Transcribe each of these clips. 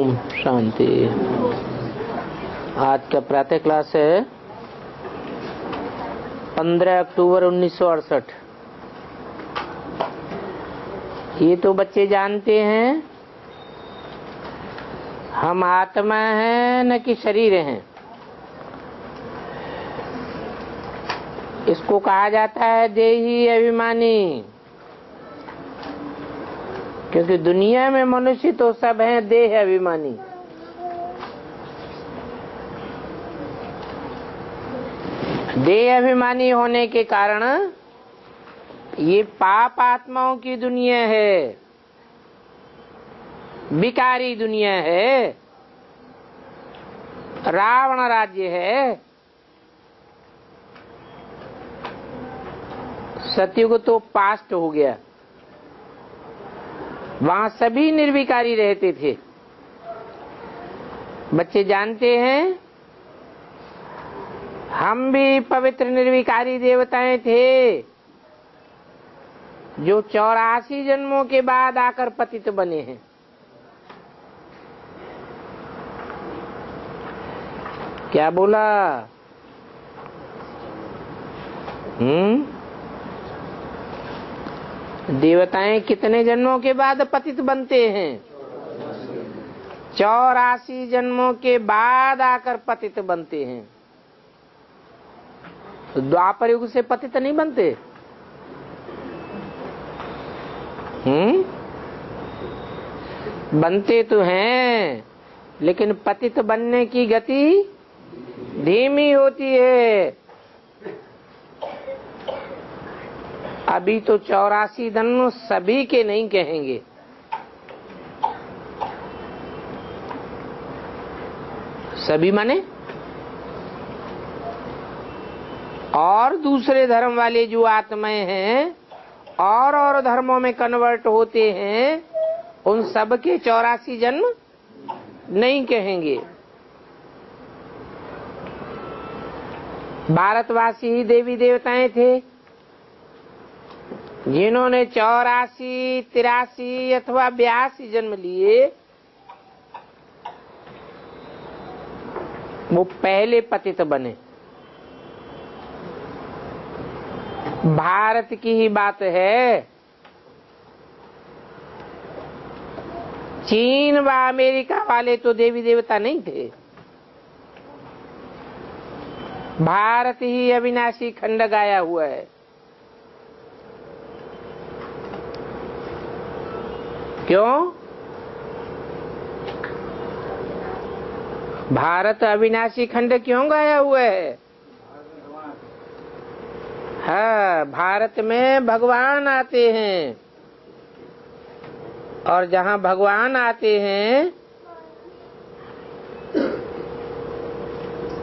ओम शांति। आज का प्रातः क्लास है 15 अक्टूबर 1968। ये तो बच्चे जानते हैं हम आत्मा हैं न कि शरीर हैं। इसको कहा जाता है देही अभिमानी, क्योंकि दुनिया में मनुष्य तो सब हैं देह अभिमानी। देह अभिमानी होने के कारण ये पाप आत्माओं की दुनिया है, विकारी दुनिया है, रावण राज्य है। सतयुग तो पास्ट हो गया, वहां सभी निर्विकारी रहते थे। बच्चे जानते हैं हम भी पवित्र निर्विकारी देवताएं थे, जो 84 जन्मों के बाद आकर पतित बने हैं। क्या बोला? देवताएं कितने जन्मों के बाद पतित बनते हैं? 84 जन्मों के बाद आकर पतित बनते हैं। तो द्वापर युग से पतित नहीं बनते। बनते तो हैं, लेकिन पतित बनने की गति धीमी होती है। अभी तो 84 जन्म सभी के नहीं कहेंगे। सभी माने और दूसरे धर्म वाले जो आत्माएं हैं और धर्मों में कन्वर्ट होते हैं, उन सब के 84 जन्म नहीं कहेंगे। भारतवासी ही देवी देवताएं थे, जिन्होंने 84, 83 अथवा 82 जन्म लिए, वो पहले पतित बने। भारत की ही बात है। चीन व अमेरिका वाले तो देवी देवता नहीं थे। भारत ही अविनाशी खंड गाया हुआ है। क्यों? भारत अविनाशी खंड क्यों गाया हुआ है? हाँ, भारत में भगवान आते हैं, और जहाँ भगवान आते हैं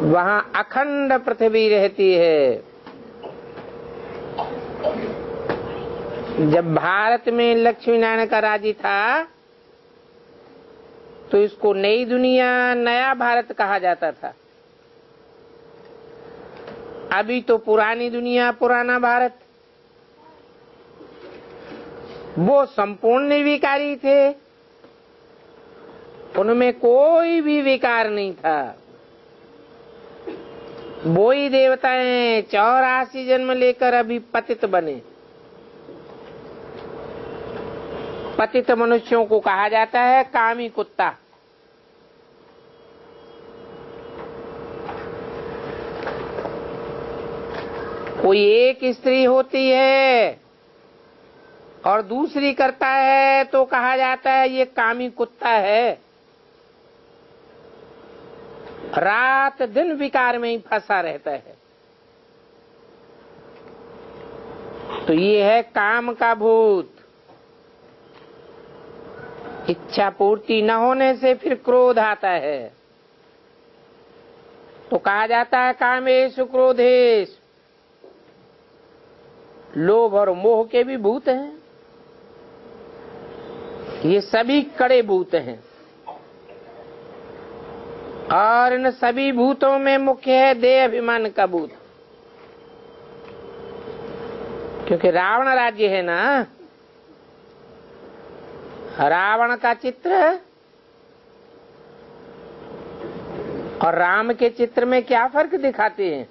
वहाँ अखंड पृथ्वी रहती है। जब भारत में लक्ष्मी नारायण का राज्य था, तो इसको नई दुनिया, नया भारत कहा जाता था। अभी तो पुरानी दुनिया, पुराना भारत। वो संपूर्ण निर्विकारी थे, उनमें कोई भी विकार नहीं था। वो ही देवताएं 84 जन्म लेकर अभी पतित बने। पतित मनुष्यों को कहा जाता है कामी कुत्ता। कोई एक स्त्री होती है और दूसरी करता है तो कहा जाता है ये कामी कुत्ता है। रात दिन विकार में ही फंसा रहता है। तो ये है काम का भूत। इच्छा पूर्ति न होने से फिर क्रोध आता है, तो कहा जाता है कामेषु क्रोधेषु। लोभ और मोह के भी भूत हैं। ये सभी कड़े भूत हैं, और इन सभी भूतों में मुख्य है देह अभिमान का भूत। क्योंकि रावण राज्य है ना, रावण का चित्र और राम के चित्र में क्या फर्क दिखाते हैं?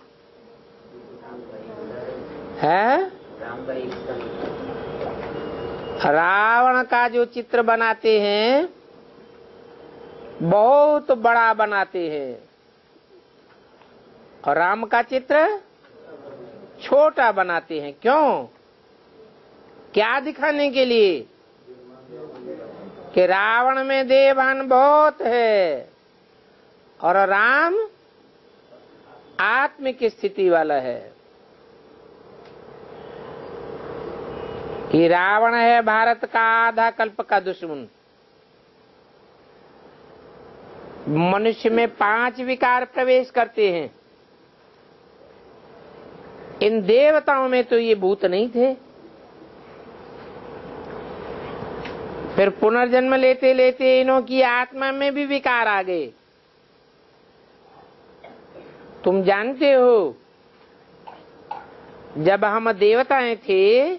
रावण का जो चित्र बनाते हैं बहुत बड़ा बनाते हैं और राम का चित्र छोटा बनाते हैं। क्यों? क्या दिखाने के लिए? कि रावण में देवान बहुत है और राम आत्मिक स्थिति वाला है। कि रावण है भारत का आधा कल्प का दुश्मन। मनुष्य में 5 विकार प्रवेश करते हैं। इन देवताओं में तो ये भूत नहीं थे। फिर पुनर्जन्म लेते लेते इन्हों की आत्मा में भी विकार आ गए। तुम जानते हो जब हम देवताएं थे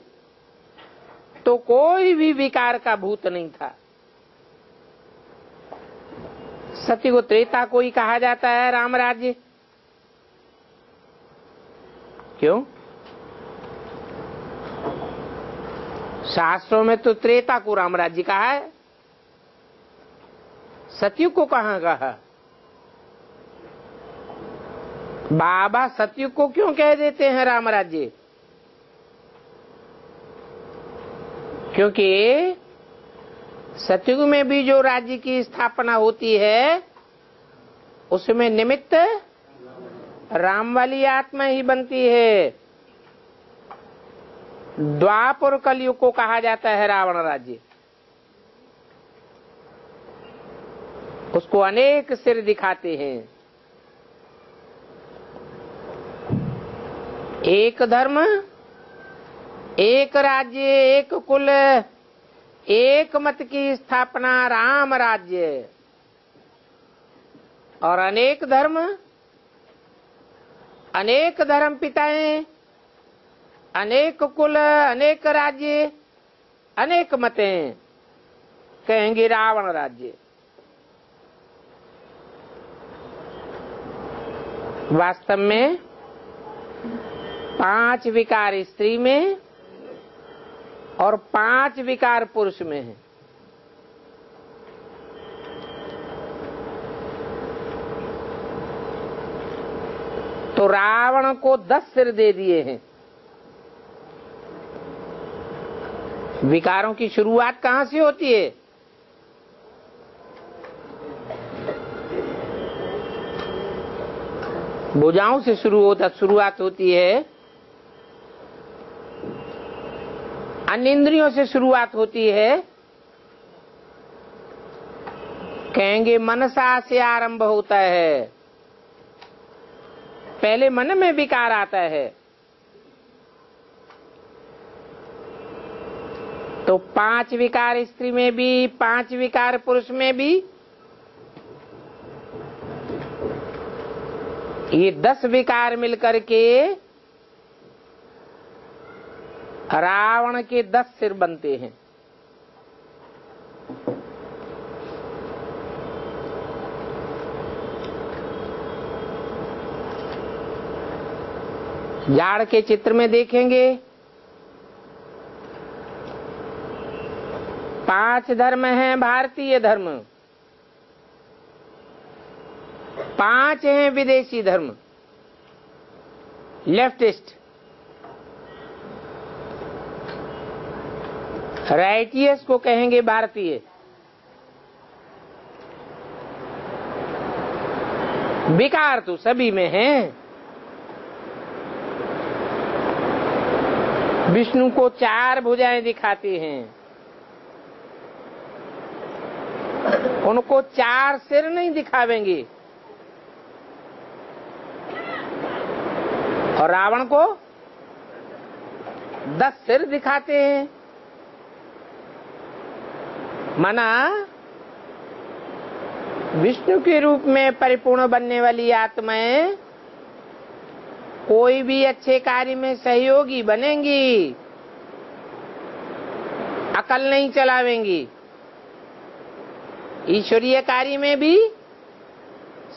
तो कोई भी विकार का भूत नहीं था। सत्ययुग त्रेता को ही कहा जाता है राम राज्य। क्यों? शास्त्रों में तो त्रेता को राम राज्य कहा है, सतयुग को कहाँ कहा? बाबा सतयुग को क्यों कह देते हैं राम राज्य? क्योंकि सतयुग में भी जो राज्य की स्थापना होती है उसमें निमित्त राम वाली आत्मा ही बनती है। द्वापर कलयुग को कहा जाता है रावण राज्य। उसको अनेक सिर दिखाते हैं। एक धर्म, एक राज्य, एक कुल, एक मत की स्थापना राम राज्य। और अनेक धर्म, अनेक धर्म पिताएं, अनेक कुल, अनेक राज्य, अनेक मतें, कहेंगे रावण राज्य। वास्तव में 5 विकार स्त्री में और 5 विकार पुरुष में है। तो रावण को 10 सिर दे दिए हैं। विकारों की शुरुआत कहां से होती है? भुजाओं से शुरुआत होती है, अन्य इंद्रियों से शुरुआत होती है। कहेंगे मनसा से आरंभ होता है। पहले मन में विकार आता है। तो 5 विकार स्त्री में भी, 5 विकार पुरुष में भी, ये 10 विकार मिलकर के रावण के 10 सिर बनते हैं। जाड़ के चित्र में देखेंगे 5 धर्म हैं भारतीय धर्म, 5 हैं विदेशी धर्म, लेफ्टिस्ट, राइटियस को कहेंगे भारतीय। विकार तो सभी में हैं। विष्णु को 4 भुजाएं दिखाती हैं, उनको 4 सिर नहीं दिखावेंगे। और रावण को 10 सिर दिखाते हैं। मना विष्णु के रूप में परिपूर्ण बनने वाली आत्माएं कोई भी अच्छे कार्य में सहयोगी बनेंगी, अकल नहीं चलावेंगी। ईश्वरीय कार्य में भी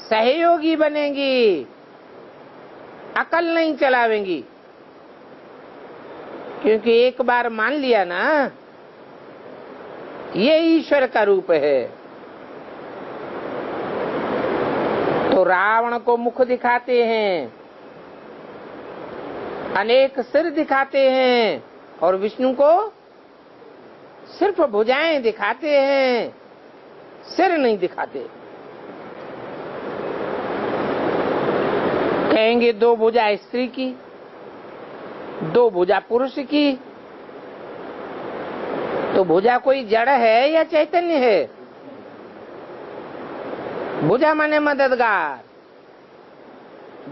सहयोगी बनेंगी, अकल नहीं चलावेंगी। क्योंकि एक बार मान लिया ना ये ईश्वर का रूप है, तो रावण को मुख दिखाते हैं, अनेक सिर दिखाते हैं, और विष्णु को सिर्फ भुजाएं दिखाते हैं, सिर नहीं दिखाते। कहेंगे दो भुजा स्त्री की, दो भुजा पुरुष की, तो भुजा कोई जड़ है या चैतन्य है? भुजा माने मददगार।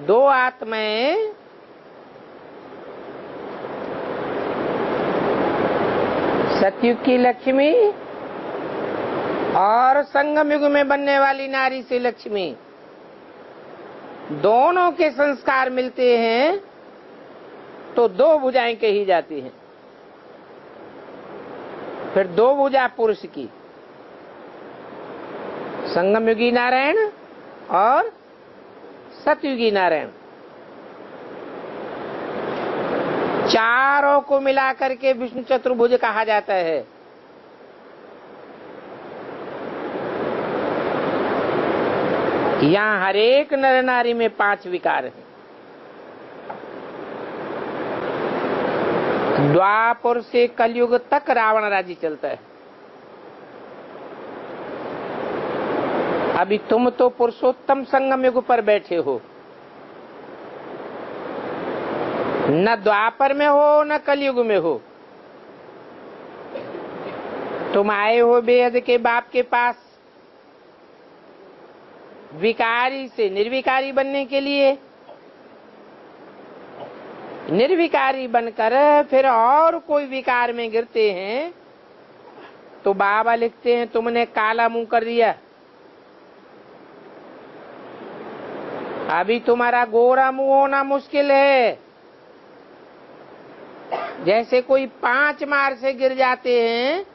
दो आत्माएं सतयुग की लक्ष्मी और संगम युग में बनने वाली नारी से लक्ष्मी, दोनों के संस्कार मिलते हैं तो दो भुजाएं कही जाती हैं। फिर दो भुजा पुरुष की, संगमयुगी नारायण और सतयुगी नारायण, चारों को मिलाकर के विष्णु चतुर्भुज कहा जाता है। यहाँ हर एक नर नारी में 5 विकार हैं। द्वापर से कलयुग तक रावण राज्य चलता है। अभी तुम तो पुरुषोत्तम संगम युग पर बैठे हो, न द्वापर में हो न कलयुग में हो। तुम आए हो बेहद के बाप के पास विकारी से निर्विकारी बनने के लिए। निर्विकारी बनकर फिर और कोई विकार में गिरते हैं तो बाबा लिखते हैं तुमने काला मुंह कर दिया। अभी तुम्हारा गोरा मुंह होना मुश्किल है। जैसे कोई 5 मार से गिर जाते हैं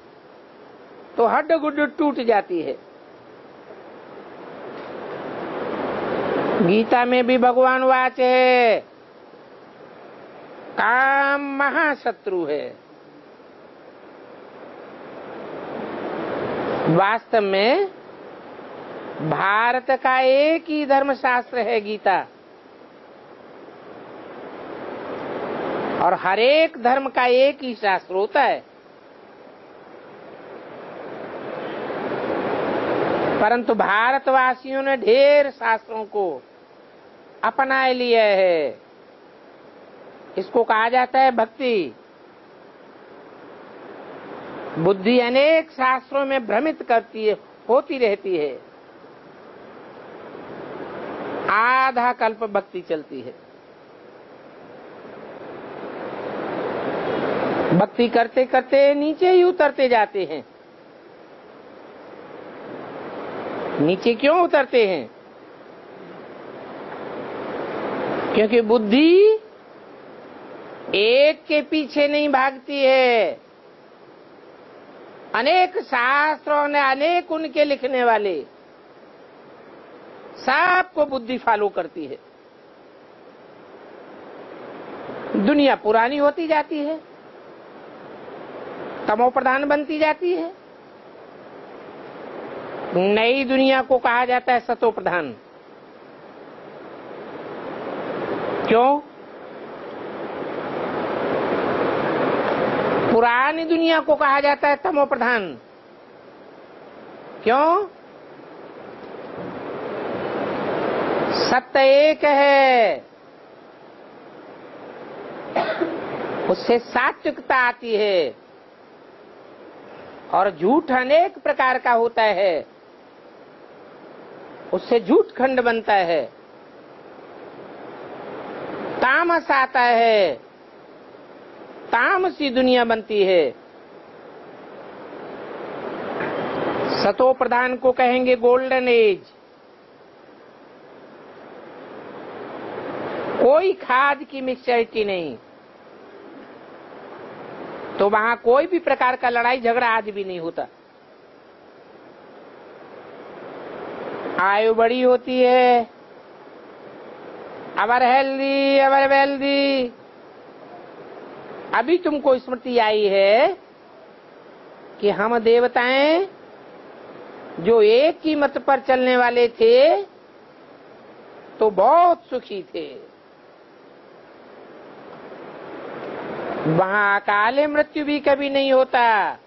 तो हड्ड गुड्ड टूट जाती है। गीता में भी भगवान वाच है, काम महाशत्रु है। वास्तव में भारत का एक ही धर्मशास्त्र है गीता, और हर एक धर्म का एक ही शास्त्र होता है। परंतु भारतवासियों ने ढेर शास्त्रों को अपना लिया है। इसको कहा जाता है भक्ति। बुद्धि अनेक शास्त्रों में भ्रमित करती है, होती रहती है। आधा कल्प भक्ति चलती है। भक्ति करते करते नीचे ही उतरते जाते हैं। नीचे क्यों उतरते हैं? क्योंकि बुद्धि एक के पीछे नहीं भागती है। अनेक शास्त्रों ने, अनेक उनके लिखने वाले, सबको बुद्धि फॉलो करती है। दुनिया पुरानी होती जाती है, तमो प्रधान बनती जाती है। नई दुनिया को कहा जाता है सतो प्रधान। क्यों? पुरानी दुनिया को कहा जाता है तमो प्रधान। क्यों? सत्य एक है, उससे सात्विकता आती है, और झूठ अनेक प्रकार का होता है, उससे झूठ खंड बनता है। तामस आता है, तामसी दुनिया बनती है। सतो प्रधान को कहेंगे गोल्डन एज। कोई खाद की मिक्सचरिटी नहीं, तो वहां कोई भी प्रकार का लड़ाई झगड़ा आज भी नहीं होता। आयु बड़ी होती है, अवर हेल्दी अवर वेल्दी। अभी तुमको स्मृति आई है कि हम देवताएं जो एक ही मत पर चलने वाले थे तो बहुत सुखी थे। वहां अकाले मृत्यु भी कभी नहीं होता,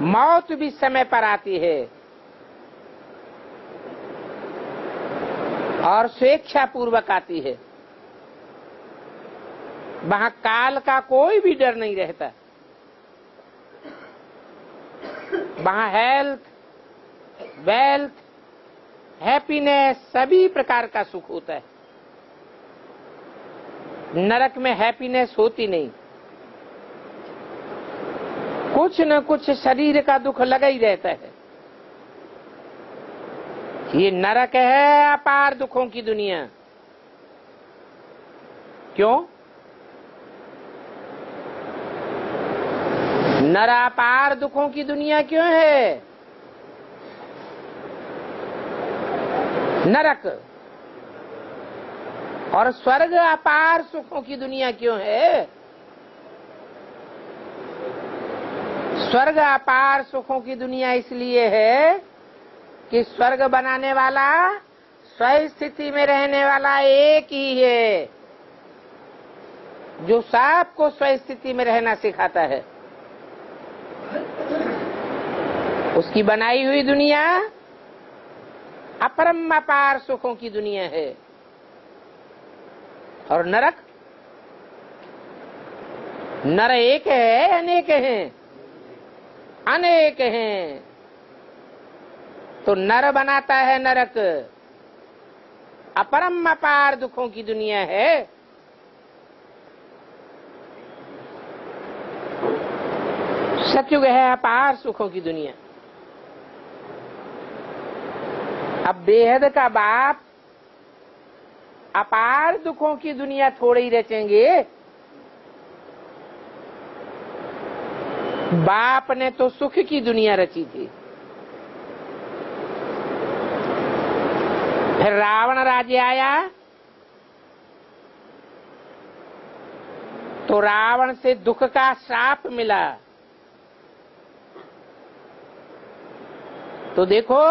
मौत भी समय पर आती है और स्वेच्छा पूर्वक आती है। वहां काल का कोई भी डर नहीं रहता। वहां हेल्थ, वेल्थ, हैप्पीनेस, सभी प्रकार का सुख होता है। नरक में हैप्पीनेस होती नहीं, कुछ न कुछ शरीर का दुख लगा ही रहता है। ये नरक है अपार दुखों की दुनिया। क्यों? नरापार दुखों की दुनिया क्यों है? नरक और स्वर्ग अपार सुखों की दुनिया क्यों है? स्वर्ग अपार सुखों की दुनिया इसलिए है कि स्वर्ग बनाने वाला, स्व स्थिति में रहने वाला एक ही है, जो सबको स्व स्थिति में रहना सिखाता है। उसकी बनाई हुई दुनिया अपरम अपार सुखों की दुनिया है। और नरक, नर एक है अनेक हैं? अनेक हैं। तो नर बनाता है नरक, अपरम अपार दुखों की दुनिया है। सतयुग है अपार सुखों की दुनिया। अब बेहद का बाप अपार दुखों की दुनिया थोड़े ही रचेंगे। बाप ने तो सुख की दुनिया रची थी। फिर रावण राज्य आया तो रावण से दुख का श्राप मिला। तो देखो,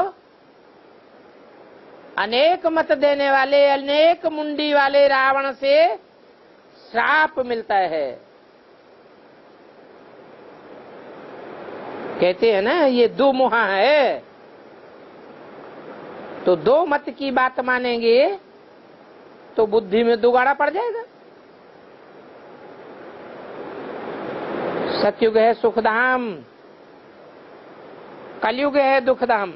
अनेक मत देने वाले, अनेक मुंडी वाले रावण से श्राप मिलता है। कहते हैं ना, ये दो मुहा है। तो दो मत की बात मानेंगे तो बुद्धि में दुगाड़ा पड़ जाएगा। सतयुग है सुखधाम, कलयुग है दुखधाम।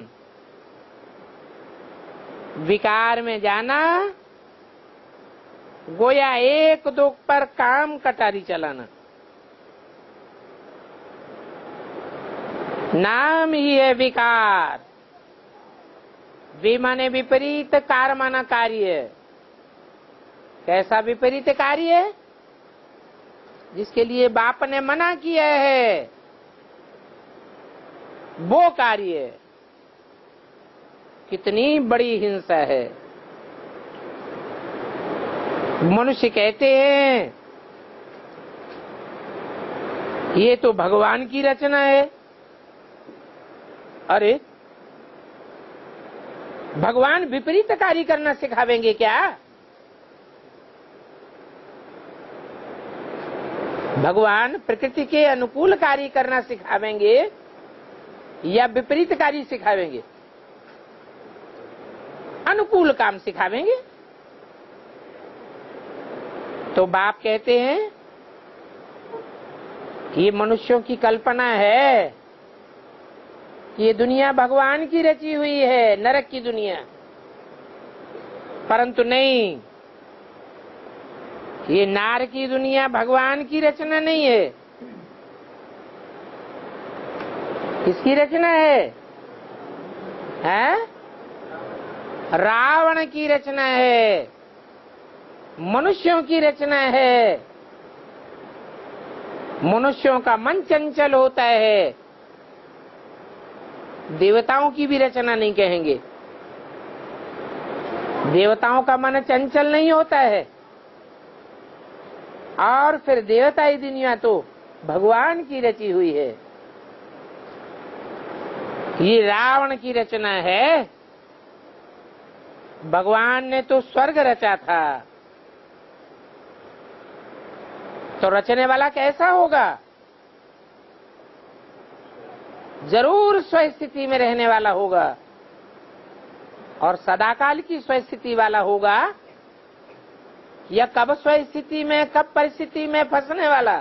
विकार में जाना गोया एक दुख पर काम कटारी चलाना। नाम ही है विकार। वि माने विपरीत, कार माना कार्य। कैसा विपरीत कार्य? जिसके लिए बाप ने मना किया है वो कार्य। कितनी बड़ी हिंसा है। मनुष्य कहते हैं ये तो भगवान की रचना है। अरे, भगवान विपरीत कार्य करना सिखावेंगे क्या? भगवान प्रकृति के अनुकूल कार्य करना सिखावेंगे या विपरीत कार्य सिखावेंगे? अनुकूल काम सिखावेंगे। तो बाप कहते हैं कि ये मनुष्यों की कल्पना है कि ये दुनिया भगवान की रची हुई है, नरक की दुनिया। परंतु नहीं, ये नार की दुनिया भगवान की रचना नहीं है। किसकी रचना है? हैं? रावण की रचना है, मनुष्यों की रचना है। मनुष्यों का मन चंचल होता है, देवताओं की भी रचना नहीं कहेंगे। देवताओं का मन चंचल नहीं होता है। और फिर देवताई दुनिया तो भगवान की रची हुई है। ये रावण की रचना है। भगवान ने तो स्वर्ग रचा था, तो रचने वाला कैसा होगा? जरूर स्वस्थिति में रहने वाला होगा और सदाकाल की स्वस्थिति वाला होगा, या कब स्वस्थिति में कब परिस्थिति में फंसने वाला?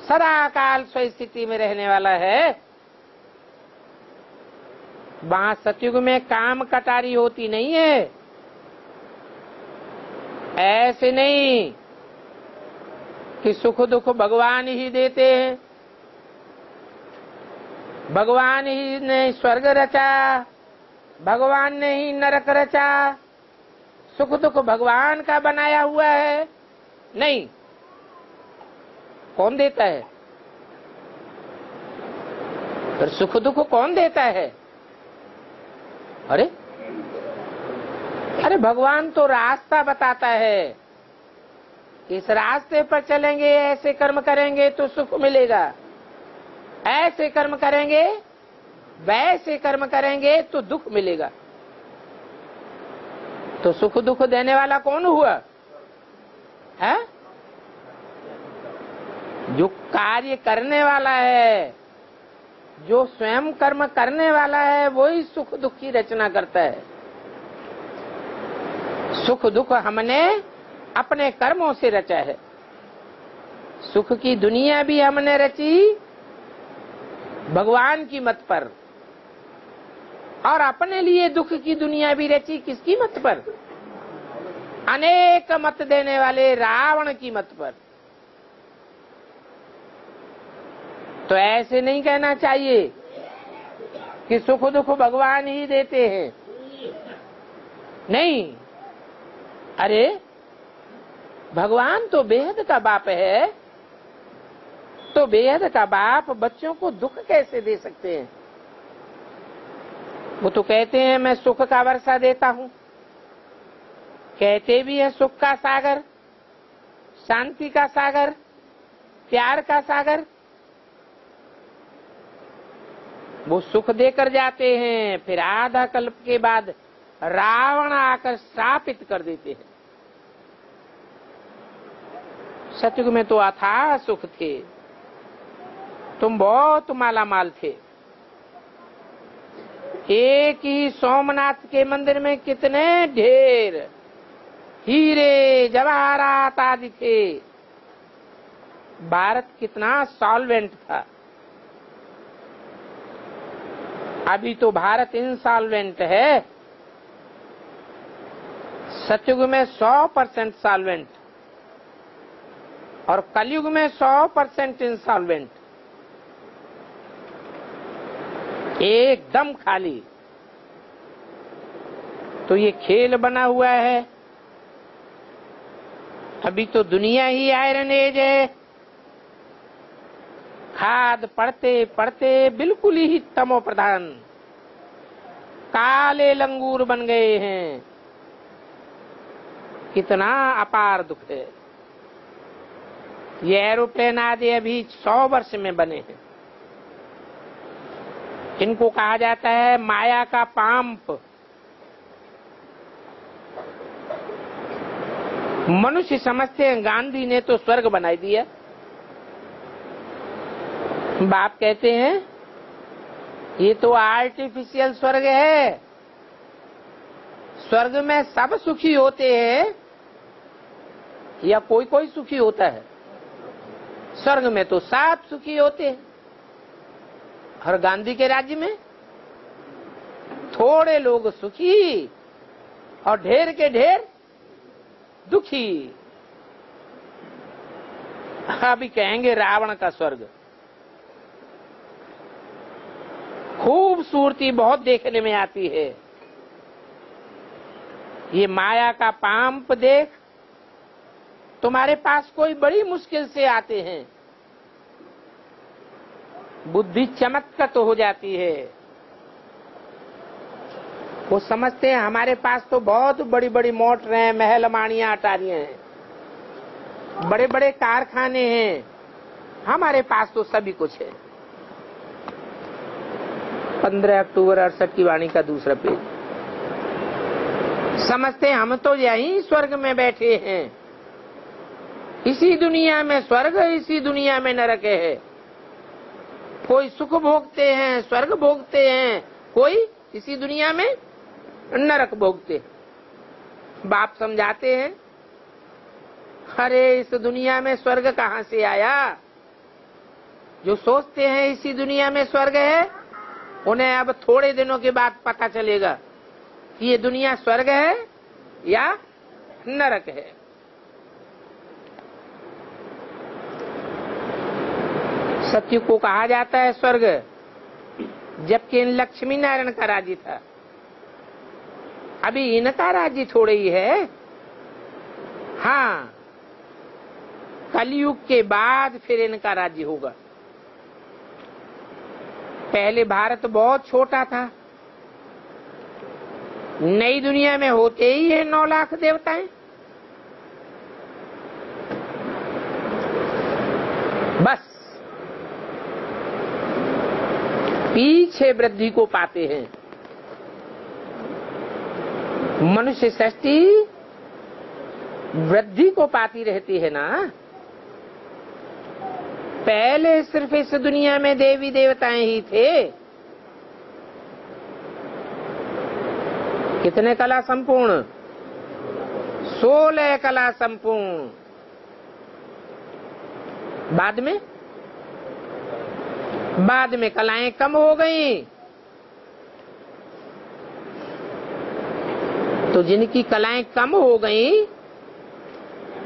सदाकाल स्वस्थिति में रहने वाला है। वहां सतयुग में काम कटारी होती नहीं है। ऐसे नहीं कि सुख दुख भगवान ही देते हैं, भगवान ही ने स्वर्ग रचा, भगवान ने ही नरक रचा, सुख दुख भगवान का बनाया हुआ है। नहीं, कौन देता है? फिर सुख दुख कौन देता है? अरे भगवान तो रास्ता बताता है। इस रास्ते पर चलेंगे, ऐसे कर्म करेंगे तो सुख मिलेगा, ऐसे कर्म करेंगे, वैसे कर्म करेंगे तो दुख मिलेगा। तो सुख दुख देने वाला कौन हुआ है? जो कार्य करने वाला है, जो स्वयं कर्म करने वाला है, वही सुख दुख की रचना करता है। सुख दुख हमने अपने कर्मों से रचा है। सुख की दुनिया भी हमने रची भगवान की मत पर, और अपने लिए दुख की दुनिया भी रची किसकी मत पर? अनेक मत देने वाले रावण की मत पर। तो ऐसे नहीं कहना चाहिए कि सुख दुख भगवान ही देते हैं। नहीं, अरे भगवान तो बेहद का बाप है, तो बेहद का बाप बच्चों को दुख कैसे दे सकते हैं? वो तो कहते हैं मैं सुख का वर्षा देता हूँ, कहते भी है सुख का सागर, शांति का सागर, प्यार का सागर। वो सुख देकर जाते हैं, फिर आधा कल्प के बाद रावण आकर श्रापित कर देते हैं। सतयुग में तो अथाह सुख थे, तुम बहुत मालामाल थे। एक ही सोमनाथ के मंदिर में कितने ढेर हीरे जवाहरात आदि थे। भारत कितना सॉल्वेंट था। अभी तो भारत इंसॉल्वेंट है। सतयुग में 100% सॉल्वेंट और कलयुग में 100% इंसॉल्वेंट, एकदम खाली। तो ये खेल बना हुआ है। अभी तो दुनिया ही आयरन एज है। खाद पड़ते पड़ते बिल्कुल ही तमो प्रधान, काले लंगूर बन गए हैं। कितना अपार दुख है। ये एरोप्लेन आदि अभी 100 वर्ष में बने हैं। इनको कहा जाता है माया का पांप। मनुष्य समझते हैं गांधी ने तो स्वर्ग बनाई दिया। बाप कहते हैं ये तो आर्टिफिशियल स्वर्ग है। स्वर्ग में सब सुखी होते हैं या कोई कोई सुखी होता है? स्वर्ग में तो सब सुखी होते हैं। और गांधी के राज्य में थोड़े लोग सुखी और ढेर के ढेर दुखी। अभी कहेंगे रावण का स्वर्ग। खूबसूरती बहुत देखने में आती है। ये माया का पांप देख, तुम्हारे पास कोई बड़ी मुश्किल से आते हैं, बुद्धि चमत्कृत हो जाती है। वो समझते हैं हमारे पास तो बहुत बड़ी बड़ी मोटरें हैं, महल माड़ियां अटारियां हैं, बड़े बड़े कारखाने हैं, हमारे पास तो सभी कुछ है। 15 अक्टूबर 68 की वाणी का दूसरा पेज। समझते हैं हम तो यहीं स्वर्ग में बैठे हैं, इसी दुनिया में स्वर्ग, इसी दुनिया में नरक है। कोई सुख भोगते हैं, स्वर्ग भोगते हैं, कोई इसी दुनिया में नरक भोगते। बाप समझाते हैं, अरे इस दुनिया में स्वर्ग कहाँ से आया? जो सोचते हैं इसी दुनिया में स्वर्ग है, उन्हें अब थोड़े दिनों के बाद पता चलेगा कि ये दुनिया स्वर्ग है या नरक है। सत्य को कहा जाता है स्वर्ग, जबकि इन लक्ष्मी नारायण का राज्य था। अभी इनका राज्य थोड़े ही है। हाँ, कलयुग के बाद फिर इनका राज्य होगा। पहले भारत बहुत छोटा था। नई दुनिया में होते ही है 9 लाख देवताएं। बस पीछे वृद्धि को पाते हैं। मनुष्य सृष्टि वृद्धि को पाती रहती है ना। पहले सिर्फ इस दुनिया में देवी देवताएं ही थे। कितने कला संपूर्ण? 16 कला संपूर्ण। बाद में कलाएं कम हो गई, तो जिनकी कलाएं कम हो गई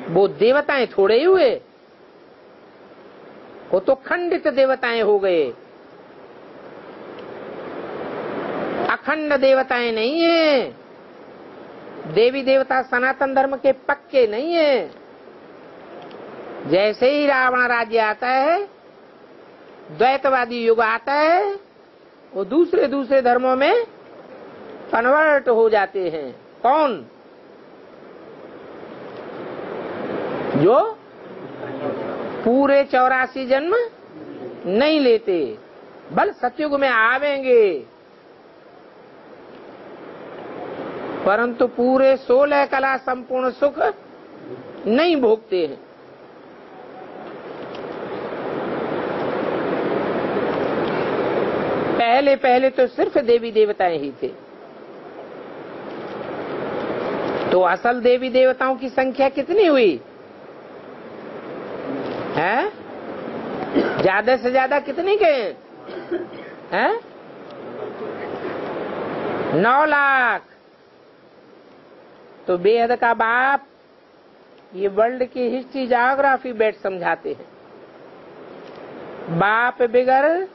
वो देवताएं थोड़े ही हुए, वो तो खंडित देवताएं हो गए। अखंड देवताएं नहीं है। देवी देवता सनातन धर्म के पक्के नहीं है। जैसे ही रावण राज्य आता है, द्वैतवादी युग आता है, वो दूसरे धर्मों में कन्वर्ट हो जाते हैं। कौन? जो पूरे 84 जन्म नहीं लेते, बल सतयुग में आवेंगे, परंतु पूरे 16 कला संपूर्ण सुख नहीं भोगते हैं। पहले तो सिर्फ देवी देवताएं ही थे। तो असल देवी देवताओं की संख्या कितनी हुई है? ज्यादा से ज्यादा कितनी गए हैं? 9 लाख। तो बेहद का बाप ये वर्ल्ड की हिस्ट्री ज्योग्राफी बैठ समझाते हैं। बाप बिगर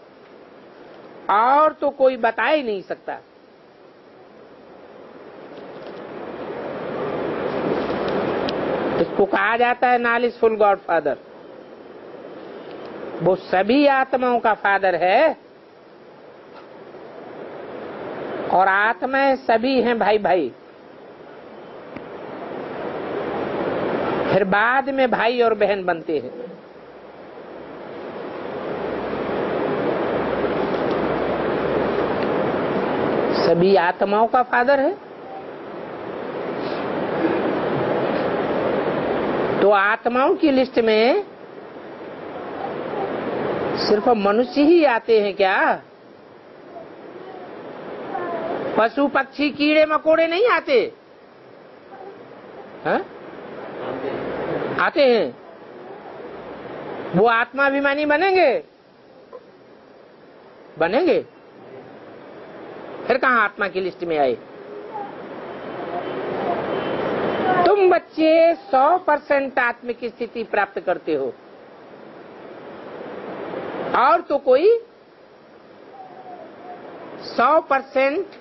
और तो कोई बता ही नहीं सकता। इसको कहा जाता है नॉलेजफुल गॉड फादर। वो सभी आत्माओं का फादर है, और आत्माएं सभी हैं भाई भाई। फिर बाद में भाई और बहन बनते हैं। सभी आत्माओं का फादर है। तो आत्माओं की लिस्ट में सिर्फ मनुष्य ही आते हैं क्या? पशु पक्षी कीड़े मकोड़े नहीं आते हैं? आते हैं। वो आत्माभिमानी बनेंगे? बनेंगे? फिर कहां आत्मा की लिस्ट में आए? तुम बच्चे 100% आत्मिक स्थिति प्राप्त करते हो, और तो कोई 100%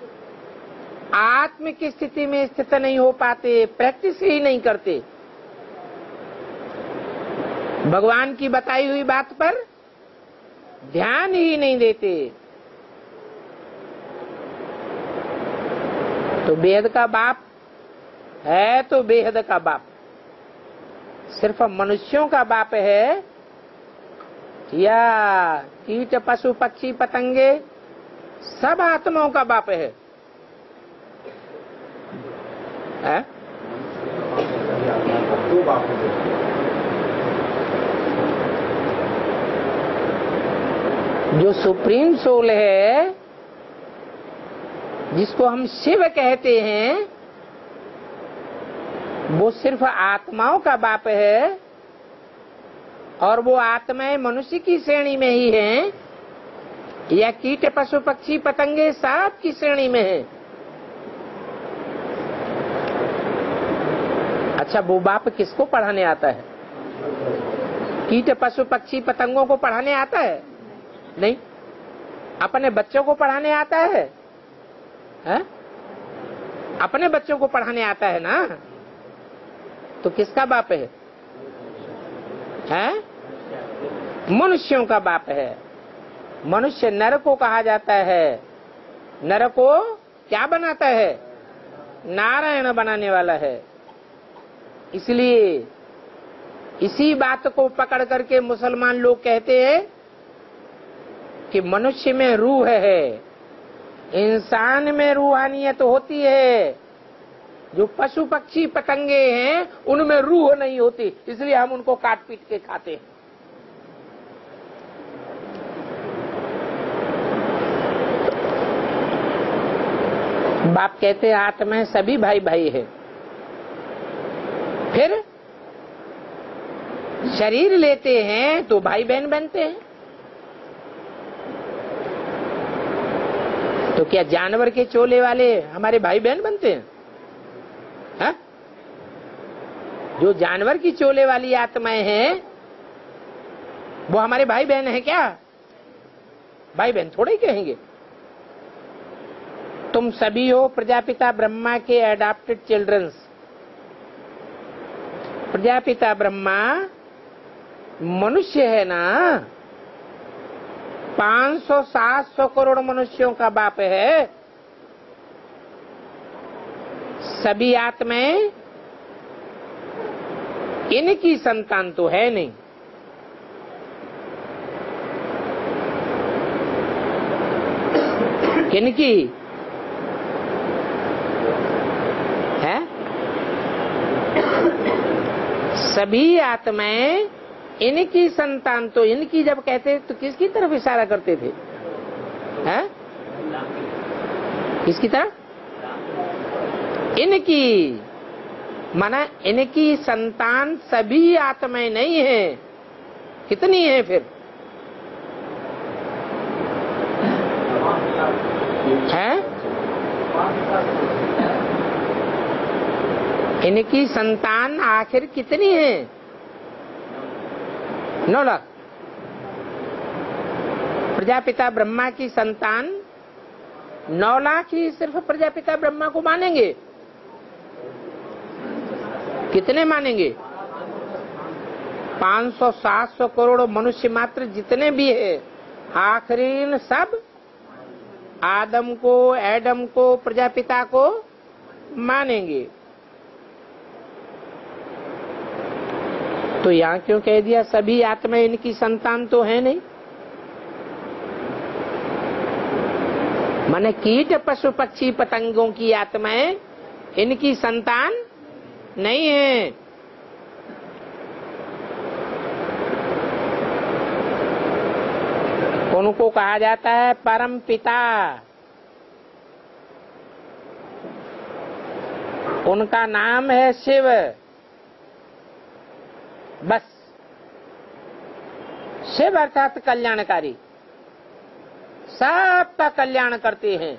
आत्मिक स्थिति में स्थित नहीं हो पाते, प्रैक्टिस ही नहीं करते। भगवान की बताई हुई बात पर ध्यान ही नहीं देते। तो बेहद का बाप है तो बेहद का बाप सिर्फ मनुष्यों का बाप है या कीट पशु पक्षी पतंगे सब आत्माओं का बाप है? जो सुप्रीम सोल है, जिसको हम शिव कहते हैं, वो सिर्फ आत्माओं का बाप है। और वो आत्माएं मनुष्य की श्रेणी में ही हैं या कीट पशु पक्षी पतंगे सब की श्रेणी में है? अच्छा, वो बाप किसको पढ़ाने आता है? कीट पशु पक्षी पतंगों को पढ़ाने आता है? नहीं। अपने बच्चों को पढ़ाने आता है? अपने बच्चों को पढ़ाने आता है ना? तो किसका बाप है? मनुष्यों का बाप है। मनुष्य नर को कहा जाता है। नर को क्या बनाता है? नारायण बनाने वाला है। इसलिए इसी बात को पकड़ करके मुसलमान लोग कहते हैं कि मनुष्य में रूह है, इंसान में रूहानियत होती है। जो पशु पक्षी पतंगे हैं उनमें रूह नहीं होती, इसलिए हम उनको काट पीट के खाते हैं। बाप कहते हैं आत्मा सभी भाई भाई है। फिर शरीर लेते हैं तो भाई बहन बनते हैं। तो क्या जानवर के चोले वाले हमारे भाई बहन बनते हैं? जो जानवर की चोले वाली आत्माएं हैं वो हमारे भाई बहन हैं क्या? भाई बहन थोड़े ही कहेंगे। तुम सभी हो प्रजापिता ब्रह्मा के एडॉप्टेड चिल्ड्रंस। प्रजापिता ब्रह्मा मनुष्य है ना, 500-700 करोड़ मनुष्यों का बाप है। सभी आत्माएं इनकी संतान तो है नहीं। इनकी है? सभी आत्माएं इनकी संतान तो इनकी जब कहते तो किसकी तरफ इशारा करते थे? हैं? किसकी तरफ? इनकी, माना इनकी संतान सभी आत्माएं नहीं है। कितनी है फिर? हैं? इनकी संतान आखिर कितनी है? 9 लाख। प्रजापिता ब्रह्मा की संतान 9 लाख ही सिर्फ प्रजापिता ब्रह्मा को मानेंगे। कितने मानेंगे? 500-700 करोड़ मनुष्य मात्र जितने भी है, आखिरीन सब आदम को, एडम को, प्रजापिता को मानेंगे। तो यहाँ क्यों कह दिया सभी आत्मा इनकी संतान तो है नहीं? माने कीट पशु पक्षी पतंगों की आत्माएं इनकी संतान नहीं है। उनको कहा जाता है परम पिता। उनका नाम है शिव। बस शिव अर्थात कल्याणकारी, सबका कल्याण करते हैं।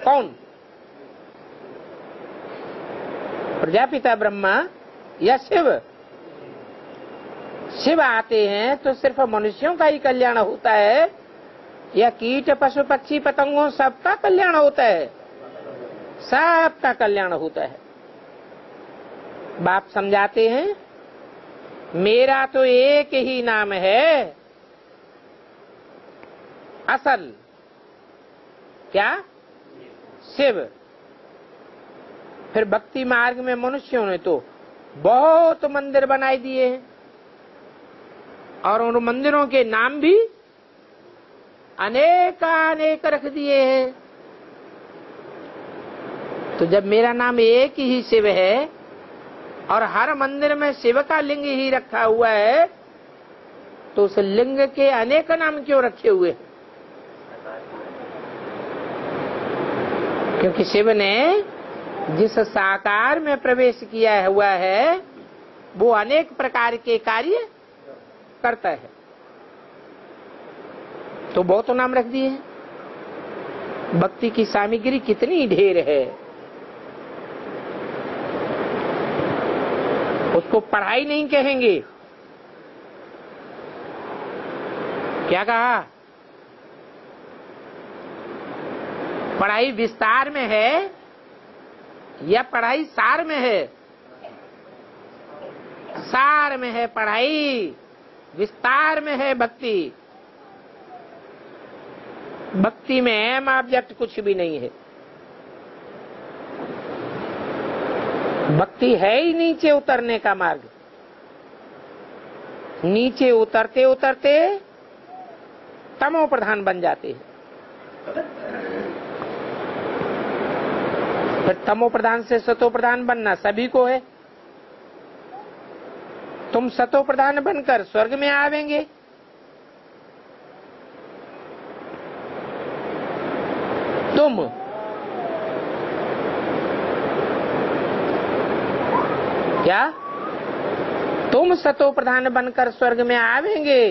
कौन? प्रजापिता ब्रह्मा या शिव? शिव आते हैं तो सिर्फ मनुष्यों का ही कल्याण होता है या कीट पशु पक्षी पतंगों सबका कल्याण होता है? सबका कल्याण होता है। बाप समझाते हैं मेरा तो एक ही नाम है, असल क्या? शिव। फिर भक्ति मार्ग में मनुष्यों ने तो बहुत मंदिर बनाए दिए हैं और उन मंदिरों के नाम भी अनेक रख दिए हैं। तो जब मेरा नाम एक ही शिव है और हर मंदिर में शिव का लिंग ही रखा हुआ है, तो उस लिंग के अनेक नाम क्यों रखे हुए हैं? क्योंकि शिव ने जिस साकार में प्रवेश किया हुआ है वो अनेक प्रकार के कार्य करता है, तो बहुत नाम रख दिए हैं। भक्ति की सामग्री कितनी ढेर है, उसको पढ़ाई नहीं कहेंगे। क्या कहा? पढ़ाई विस्तार में है या पढ़ाई सार में है? सार में है पढ़ाई, विस्तार में है भक्ति। भक्ति में एम ऑब्जेक्ट कुछ भी नहीं है। भक्ति है ही नीचे उतरने का मार्ग। नीचे उतरते उतरते तमो प्रधान बन जाते हैं। फिर तमो प्रधान से सतो प्रधान बनना सभी को है। तुम सतो प्रधान बनकर स्वर्ग में आवेंगे, तुम क्या? तुम सतो प्रधान बनकर स्वर्ग में आवेंगे?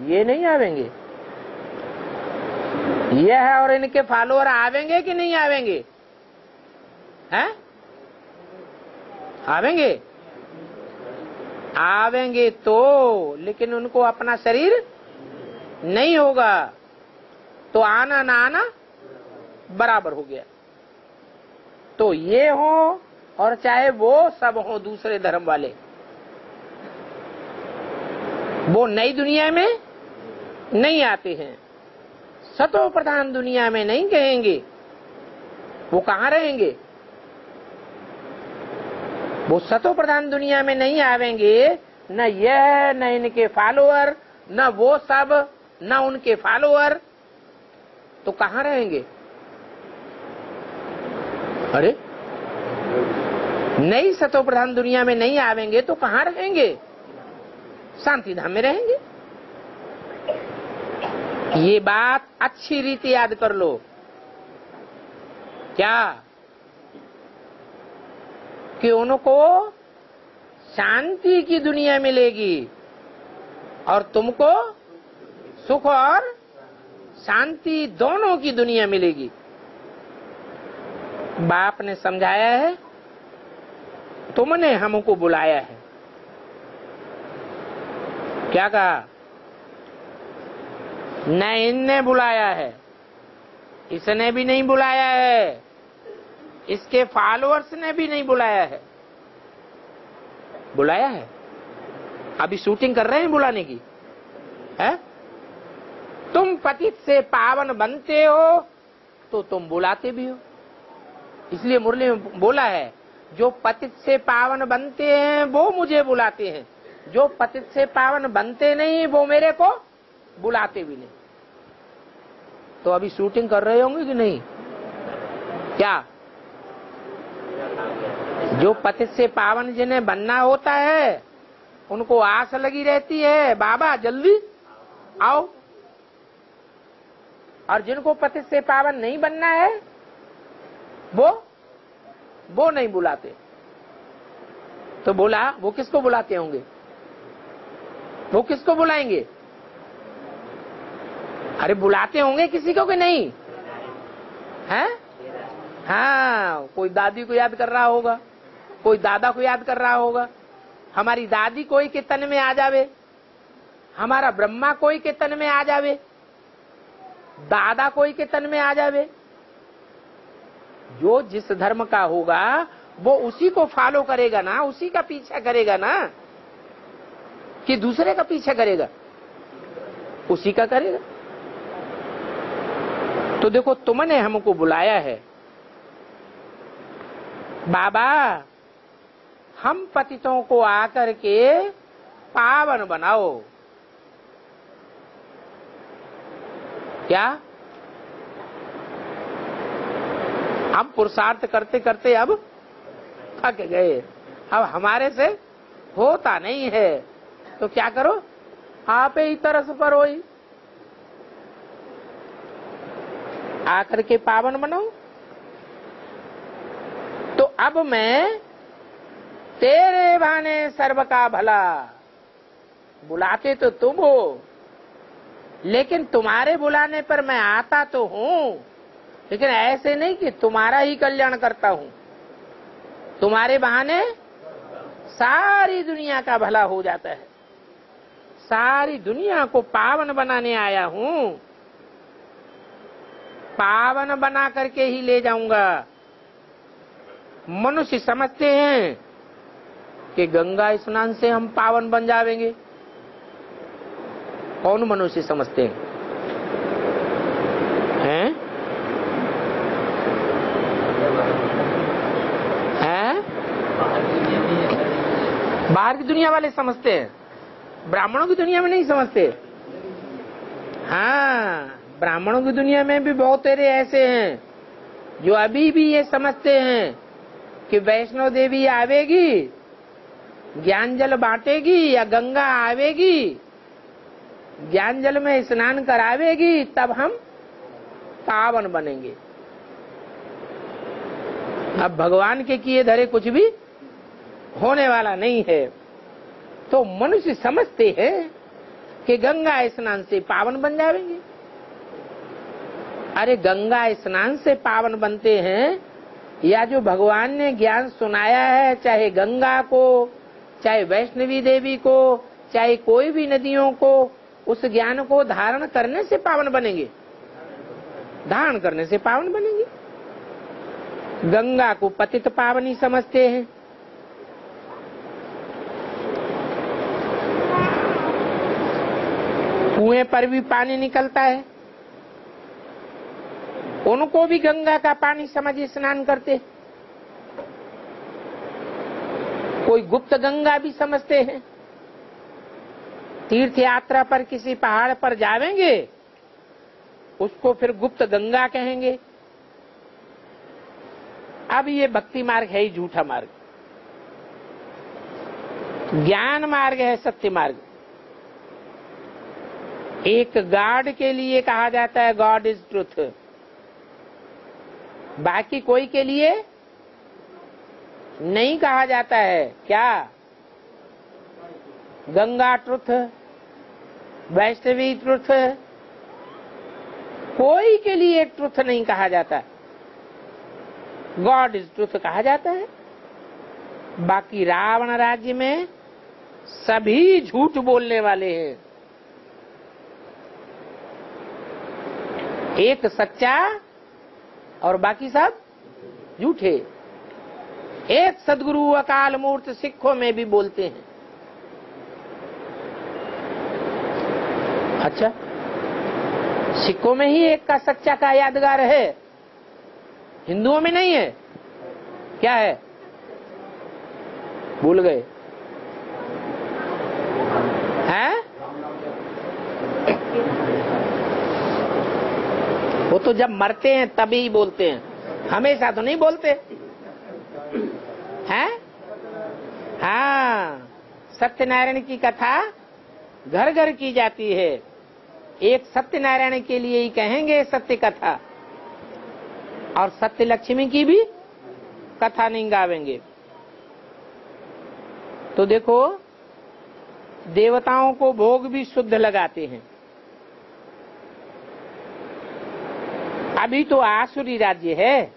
ये नहीं आवेंगे। यह और इनके फॉलोअर आवेंगे कि नहीं आवेंगे? हैं? आवेंगे? आवेंगे तो, लेकिन उनको अपना शरीर नहीं होगा, तो आना ना आना बराबर हो गया। तो ये हो और चाहे वो सब हो दूसरे धर्म वाले, वो नई दुनिया में नहीं आते हैं, सतो प्रधान दुनिया में नहीं कहेंगे। वो कहाँ रहेंगे? वो सतो प्रधान दुनिया में नहीं आवेंगे। न यह, न इनके फॉलोअर, न वो सब, न उनके फॉलोअर, तो कहाँ रहेंगे? अरे नई सतो प्रधान दुनिया में नहीं आवेंगे तो कहाँ रहेंगे? शांति धाम में रहेंगे। ये बात अच्छी रीति याद कर लो। क्या? कि उनको शांति की दुनिया मिलेगी और तुमको सुख और शांति दोनों की दुनिया मिलेगी। बाप ने समझाया है, तुमने हमको बुलाया है। क्या कहा? न इनने बुलाया है, इसने भी नहीं बुलाया है, इसके फॉलोअर्स ने भी नहीं बुलाया है। बुलाया है? अभी शूटिंग कर रहे हैं बुलाने की है? तुम पतित से पावन बनते हो तो तुम बुलाते भी हो। इसलिए मुरली में बोला है, जो पतित से पावन बनते हैं वो मुझे बुलाते हैं, जो पतित से पावन बनते नहीं वो मेरे को बुलाते भी नहीं। तो अभी शूटिंग कर रहे होंगे कि नहीं? क्या? जो पतित से पावन जिन्हें बनना होता है उनको आस लगी रहती है, बाबा जल्दी आओ। और जिनको पतित से पावन नहीं बनना है वो नहीं बुलाते। तो बोला, वो किसको बुलाते होंगे? वो किसको बुलाएंगे? अरे बुलाते होंगे किसी को कि नहीं? हैं? हाँ, कोई दादी को याद कर रहा होगा, कोई दादा को याद कर रहा होगा। हमारी दादी कोई के तन में आ जावे, हमारा ब्रह्मा कोई के तन में आ जावे, दादा कोई के तन में आ जावे। जो जिस धर्म का होगा वो उसी को फॉलो करेगा ना, उसी का पीछा करेगा ना, कि दूसरे का पीछा करेगा? उसी का करेगा। तो देखो तुमने हमको बुलाया है, बाबा हम पतितों को आकर के पावन बनाओ। क्या हम पुरुषार्थ करते करते अब थक गए, अब हमारे से होता नहीं है, तो क्या करो, आप ही तरस पर होई, आकर के पावन बनाओ। तो अब मैं तेरे बहाने सर्व का भला, बुलाते तो तुम हो, लेकिन तुम्हारे बुलाने पर मैं आता तो हूं, लेकिन ऐसे नहीं कि तुम्हारा ही कल्याण करता हूं, तुम्हारे बहाने सारी दुनिया का भला हो जाता है, सारी दुनिया को पावन बनाने आया हूं, पावन बना करके ही ले जाऊंगा। मनुष्य समझते हैं कि गंगा स्नान से हम पावन बन जाएंगे। कौन मनुष्य समझते हैं? बाहर की दुनिया वाले समझते हैं, ब्राह्मणों की दुनिया में नहीं समझते। हाँ, ब्राह्मणों की दुनिया में भी बहुत तेरे ऐसे हैं जो अभी भी ये समझते हैं कि वैष्णो देवी आवेगी, ज्ञान जल बांटेगी, या गंगा आवेगी, ज्ञान जल में स्नान करावेगी, तब हम पावन बनेंगे। अब भगवान के किए धरे कुछ भी होने वाला नहीं है। तो मनुष्य समझते हैं कि गंगा स्नान से पावन बन जाएंगे। अरे गंगा स्नान से पावन बनते हैं, या जो भगवान ने ज्ञान सुनाया है, चाहे गंगा को, चाहे वैष्णवी देवी को, चाहे कोई भी नदियों को, उस ज्ञान को धारण करने से पावन बनेंगे, धारण करने से पावन बनेंगे। गंगा को पतित पावनी समझते हैं, कुएं पर भी पानी निकलता है, उनको भी गंगा का पानी समझ स्नान करते। कोई गुप्त गंगा भी समझते हैं। तीर्थ यात्रा पर किसी पहाड़ पर जावेंगे, उसको फिर गुप्त गंगा कहेंगे। अब ये भक्ति मार्ग है ही झूठा मार्ग, ज्ञान मार्ग है सत्य मार्ग। एक गॉड के लिए कहा जाता है गॉड इज ट्रुथ, बाकी कोई के लिए नहीं कहा जाता है। क्या? गंगा ट्रुथ, वैष्णवी ट्रुथ, कोई के लिए ट्रुथ नहीं कहा जाता, गॉड इज ट्रुथ कहा जाता है। बाकी रावण राज्य में सभी झूठ बोलने वाले हैं, एक सच्चा और बाकी सब झूठे। एक सदगुरु अकाल मूर्त सिखों में भी बोलते हैं। अच्छा, सिखों में ही एक का सच्चा का यादगार है, हिंदुओं में नहीं है। क्या है? भूल गए हैं? वो तो जब मरते हैं तभी बोलते हैं, हमेशा तो नहीं बोलते हैं। हाँ, सत्यनारायण की कथा घर घर की जाती है, एक सत्यनारायण के लिए ही कहेंगे सत्य कथा, और सत्य लक्ष्मी की भी कथा नहीं गावेंगे। तो देखो, देवताओं को भोग भी शुद्ध लगाते हैं। अभी तो आसुरी राज्य है,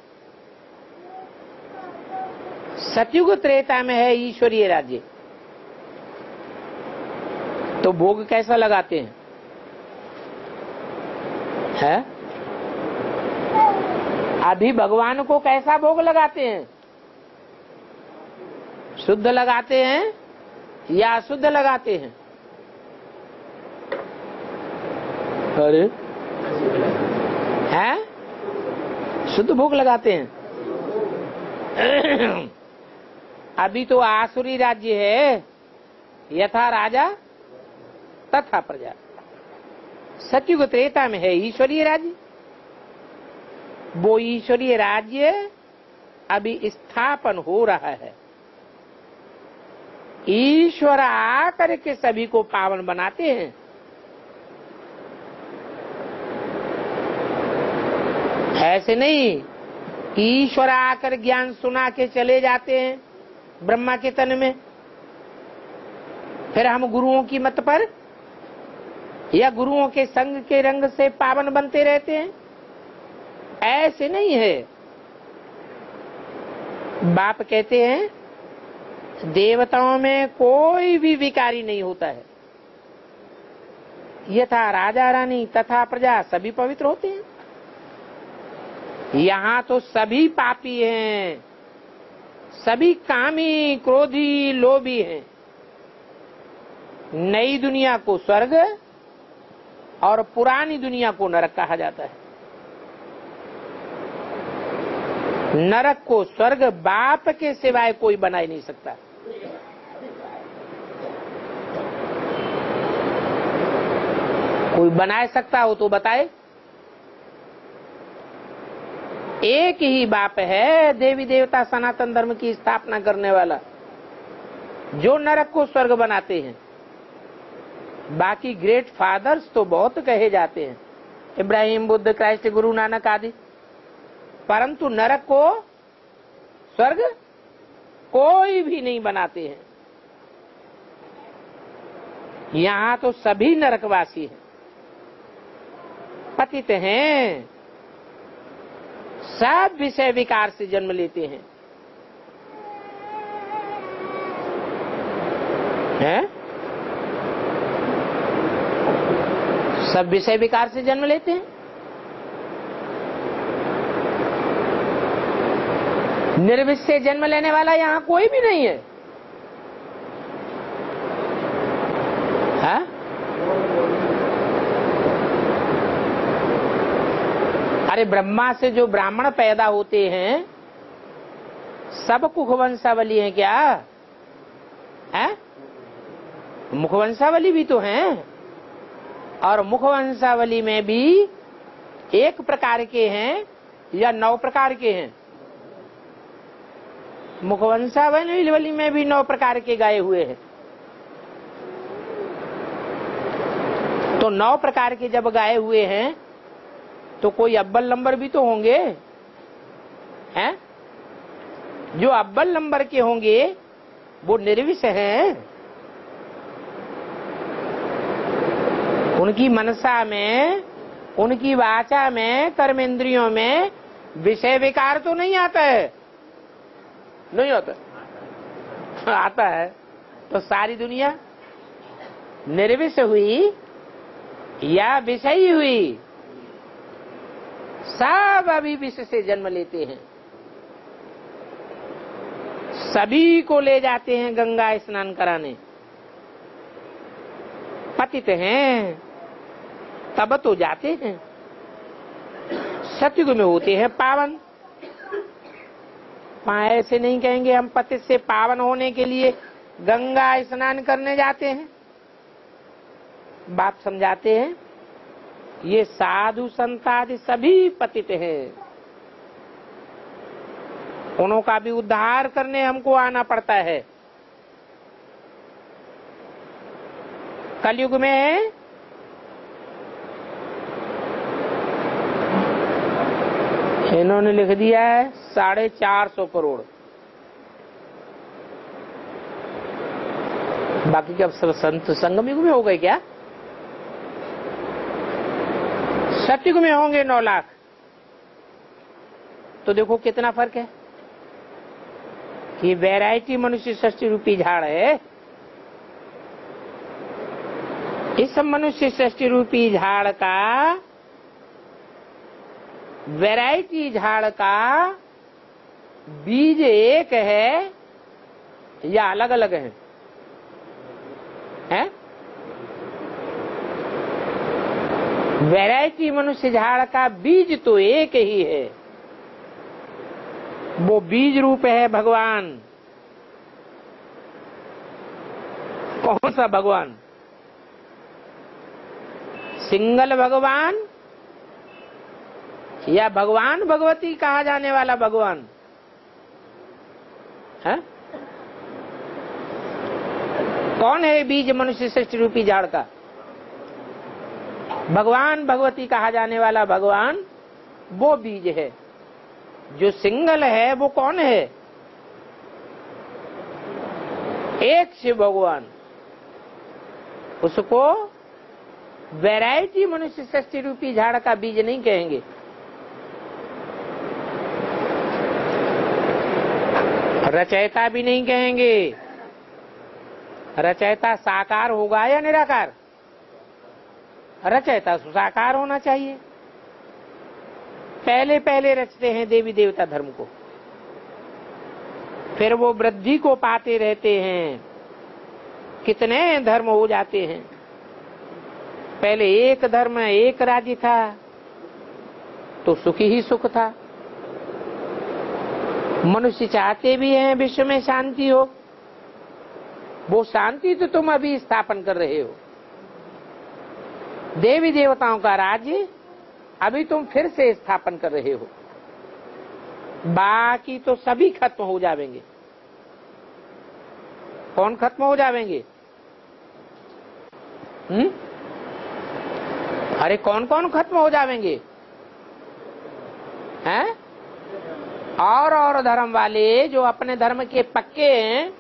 सतयुग त्रेता में है ईश्वरीय राज्य। तो भोग कैसा लगाते हैं? है? अभी भगवान को कैसा भोग लगाते हैं? शुद्ध लगाते हैं या अशुद्ध लगाते हैं? अरे हैं? शुद्ध भोग लगाते हैं। अभी तो आसुरी राज्य है, यथा राजा तथा प्रजा। सतयुग त्रेता में है ईश्वरीय राज्य। वो ईश्वरीय राज्य अभी स्थापन हो रहा है। ईश्वर आकर के सभी को पावन बनाते हैं। ऐसे नहीं ईश्वर आकर ज्ञान सुना के चले जाते हैं ब्रह्मा के तन में, फिर हम गुरुओं की मत पर या गुरुओं के संग के रंग से पावन बनते रहते हैं। ऐसे नहीं है। बाप कहते हैं देवताओं में कोई भी विकारी नहीं होता है। यथा राजा रानी तथा प्रजा सभी पवित्र होते हैं। यहाँ तो सभी पापी हैं, सभी कामी क्रोधी लोभी हैं। नई दुनिया को स्वर्ग और पुरानी दुनिया को नरक कहा जाता है। नरक को स्वर्ग बाप के सिवाय कोई बना ही नहीं सकता। कोई बना सकता हो तो बताए। एक ही बाप है देवी देवता सनातन धर्म की स्थापना करने वाला, जो नरक को स्वर्ग बनाते हैं। बाकी ग्रेट फादर्स तो बहुत कहे जाते हैं, इब्राहिम, बुद्ध, क्राइस्ट, गुरु नानक आदि, परंतु नरक को स्वर्ग कोई भी नहीं बनाते हैं। यहाँ तो सभी नरकवासी हैं, पतित हैं, सब विषय विकार से जन्म लेते हैं। हैं? सब विषय विकार से जन्म लेते हैं। निर्विष से जन्म लेने वाला यहाँ कोई भी नहीं है। हाँ? अरे ब्रह्मा से जो ब्राह्मण पैदा होते हैं सब कुखवंशावली हैं क्या? है? मुखवंशावली भी तो हैं, और मुखवंशावली में भी एक प्रकार के हैं या 9 प्रकार के हैं? मुखवंशावली में भी 9 प्रकार के गाये हुए हैं। तो 9 प्रकार के जब गाये हुए हैं तो कोई अव्वल नंबर भी तो होंगे, हैं? जो अव्वल नंबर के होंगे वो निर्विष हैं। उनकी मनसा में, उनकी वाचा में, कर्मेंद्रियों में विषय विकार तो नहीं आता है। नहीं आता, आता है तो सारी दुनिया निर्विष हुई या विषयी हुई, सब अभी विष से जन्म लेते हैं। सभी को ले जाते हैं गंगा स्नान कराने, पतित हैं तब तो जाते हैं। सतयुग में होते हैं पावन। ऐसे नहीं कहेंगे हम पतित से पावन होने के लिए गंगा स्नान करने जाते हैं। बाप समझाते हैं ये साधु संत आदि सभी पतित हैं, उन्हों का भी उद्धार करने हमको आना पड़ता है। कलयुग में इन्होंने लिख दिया है 450 करोड़। बाकी क्या सब संत संगम युग में हो गए क्या? सतयुग में होंगे 9 लाख। तो देखो कितना फर्क है। ये वैरायटी मनुष्य सृष्टि रूपी झाड़ है। इस मनुष्य सृष्टि रूपी झाड़ का, वैरायटी झाड़ का बीज एक है या अलग अलग है? हैं? वैरायटी मनुष्य झाड़ का बीज तो एक ही है, वो बीज रूप है भगवान। कौन सा भगवान? सिंगल भगवान या भगवान भगवती कहा जाने वाला भगवान है? कौन है बीज मनुष्य सृष्टि रूपी झाड़ का? भगवान भगवती कहा जाने वाला भगवान वो बीज है। जो सिंगल है वो कौन है? एक शिव भगवान। उसको वैरायटी मनुष्य सृष्टि रूपी झाड़ का बीज नहीं कहेंगे। रचयिता भी नहीं कहेंगे। रचयिता साकार होगा या निराकार? रचयिता साकार होना चाहिए। पहले पहले रचते हैं देवी देवता धर्म को, फिर वो वृद्धि को पाते रहते हैं। कितने धर्म हो जाते हैं। पहले एक धर्म एक राज्य था तो सुख ही सुख था। मनुष्य चाहते भी हैं विश्व में शांति हो। वो शांति तो तुम अभी स्थापन कर रहे हो। देवी देवताओं का राज्य अभी तुम फिर से स्थापन कर रहे हो। बाकी तो सभी खत्म हो जाएंगे। कौन खत्म हो जाएंगे? अरे कौन कौन खत्म हो जाएंगे? हैं? और धर्म वाले जो अपने धर्म के पक्के हैं,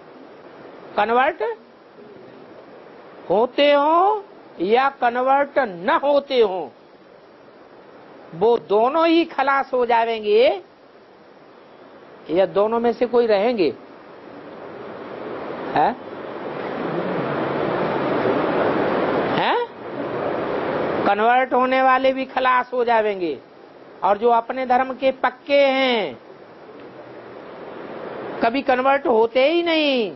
कन्वर्ट होते हो या कन्वर्ट न होते हो, वो दोनों ही खलास हो जाएंगे या दोनों में से कोई रहेंगे? है? कन्वर्ट होने वाले भी खलास हो जाएंगे और जो अपने धर्म के पक्के हैं कभी कन्वर्ट होते ही नहीं,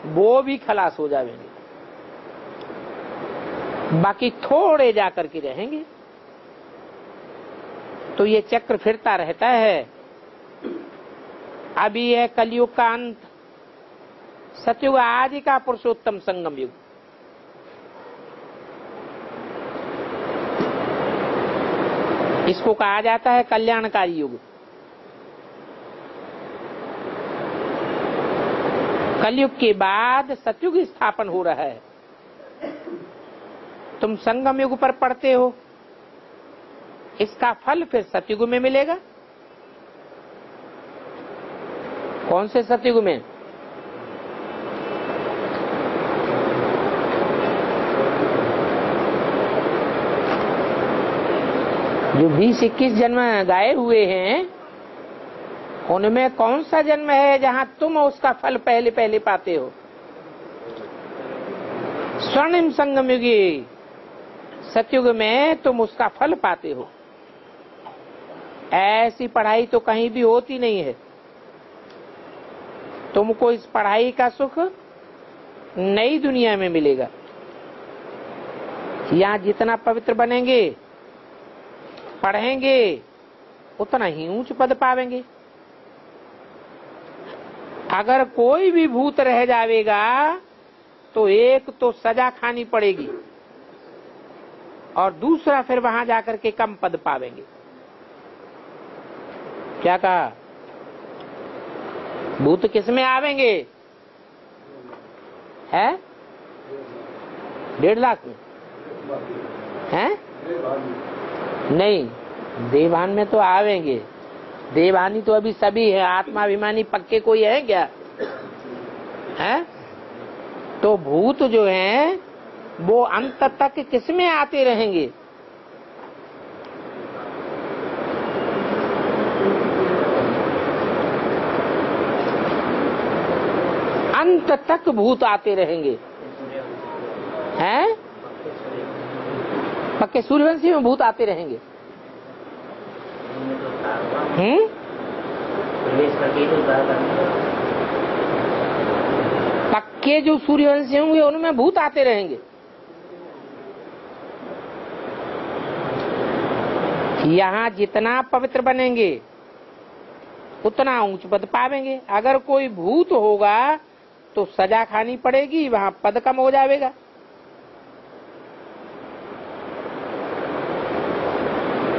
वो भी खलास हो जाएंगे। बाकी थोड़े जाकर के रहेंगे। तो ये चक्र फिरता रहता है। अभी है कलयुग का अंत, सतयुग आदि का पुरुषोत्तम संगम युग। इसको कहा जाता है कल्याणकारी युग। कलयुग के बाद सतयुग स्थापन हो रहा है। तुम संगम युग पर पढ़ते हो, इसका फल फिर सतयुग में मिलेगा। कौन से सतयुग में? जो 20-21 जन्म गाए हुए हैं, उनमें कौन सा जन्म है जहां तुम उसका फल पहले पहले पाते हो? स्वर्णिम संगम युगी सतयुग में तुम उसका फल पाते हो। ऐसी पढ़ाई तो कहीं भी होती नहीं है। तुमको इस पढ़ाई का सुख नई दुनिया में मिलेगा। यहाँ जितना पवित्र बनेंगे, पढ़ेंगे, उतना ही ऊंच पद पावेंगे। अगर कोई भी भूत रह जाएगा तो एक तो सजा खानी पड़ेगी और दूसरा फिर वहां जाकर के कम पद पावेंगे। क्या कहा? भूत किस में आवेंगे? है 1.5 लाख में? है नहीं, देवान में तो आवेंगे। देवानी तो अभी सभी है। आत्माभिमानी पक्के कोई है क्या? है? तो भूत जो हैं वो अंत तक किसमें आते रहेंगे? अंत तक भूत आते रहेंगे। हैं? पक्के सूर्यवंशी में भूत आते रहेंगे। पक्के जो सूर्यवंशी होंगे उनमें भूत आते रहेंगे। यहाँ जितना पवित्र बनेंगे, उतना ऊंच पद पावेंगे। अगर कोई भूत होगा तो सजा खानी पड़ेगी, वहां पद कम हो जाएगा।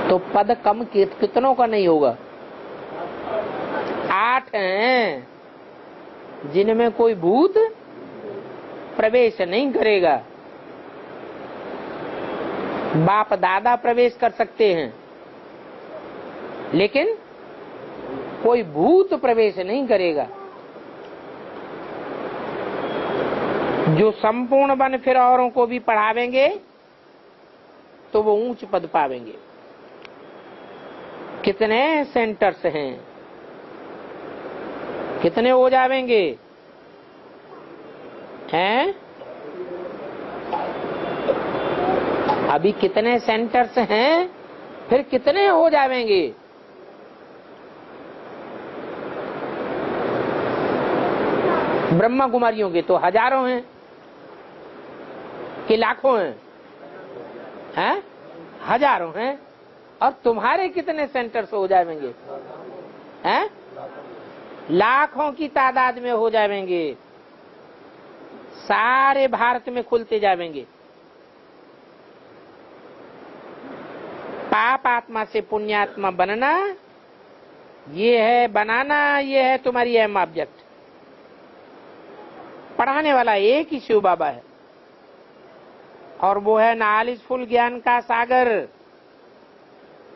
तो पद कम कितनों का नहीं होगा? 8 हैं जिनमें कोई भूत प्रवेश नहीं करेगा। बाप दादा प्रवेश कर सकते हैं, लेकिन कोई भूत प्रवेश नहीं करेगा। जो संपूर्ण बन फिर औरों को भी पढ़ावेंगे तो वो ऊंच पद पावेंगे। कितने सेंटर्स हैं, कितने हो जावेंगे हैं? अभी कितने सेंटर्स हैं, फिर कितने हो जावेंगे? ब्रह्मा कुमारियों के तो हजारों हैं कि लाखों हैं? हजारों हैं। और तुम्हारे कितने सेंटर्स हो जाएंगे? हैं? लाखों की तादाद में हो जाएंगे। सारे भारत में खुलते जाएंगे। पाप आत्मा से पुण्यात्मा बनना, ये है बनाना, ये है तुम्हारी अहम ऑब्जेक्ट। पढ़ाने वाला एक ही शिव बाबा है, और वो है नॉलेजफुल, ज्ञान का सागर,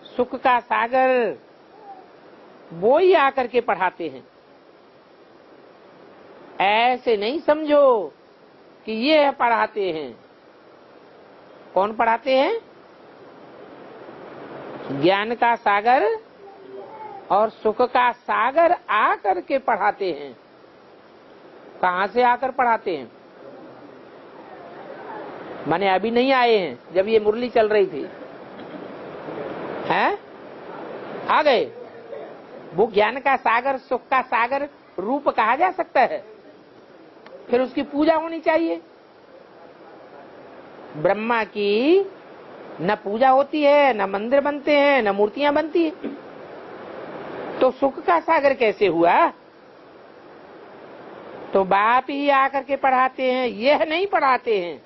सुख का सागर। वो ही आकर के पढ़ाते हैं। ऐसे नहीं समझो कि ये पढ़ाते हैं। कौन पढ़ाते हैं? ज्ञान का सागर और सुख का सागर आकर के पढ़ाते हैं। कहां से आकर पढ़ाते हैं? माने अभी नहीं आए हैं, जब ये मुरली चल रही थी हैं, आ गए। वो ज्ञान का सागर, सुख का सागर रूप कहा जा सकता है, फिर उसकी पूजा होनी चाहिए। ब्रह्मा की न पूजा होती है, न मंदिर बनते हैं, न मूर्तियां बनती है, तो सुख का सागर कैसे हुआ? तो बाप ही आकर के पढ़ाते हैं, यह नहीं पढ़ाते हैं।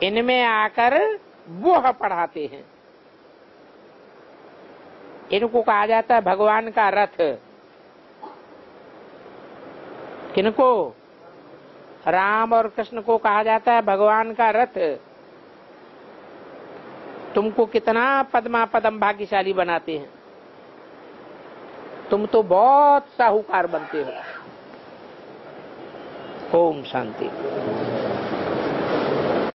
इनमें आकर वो पढ़ाते हैं। इनको कहा जाता है भगवान का रथ। किनको? राम और कृष्ण को कहा जाता है भगवान का रथ। तुमको कितना पद्मा पदम भाग्यशाली बनाते हैं, तुम तो बहुत साहूकार बनते हो। ओम शांति।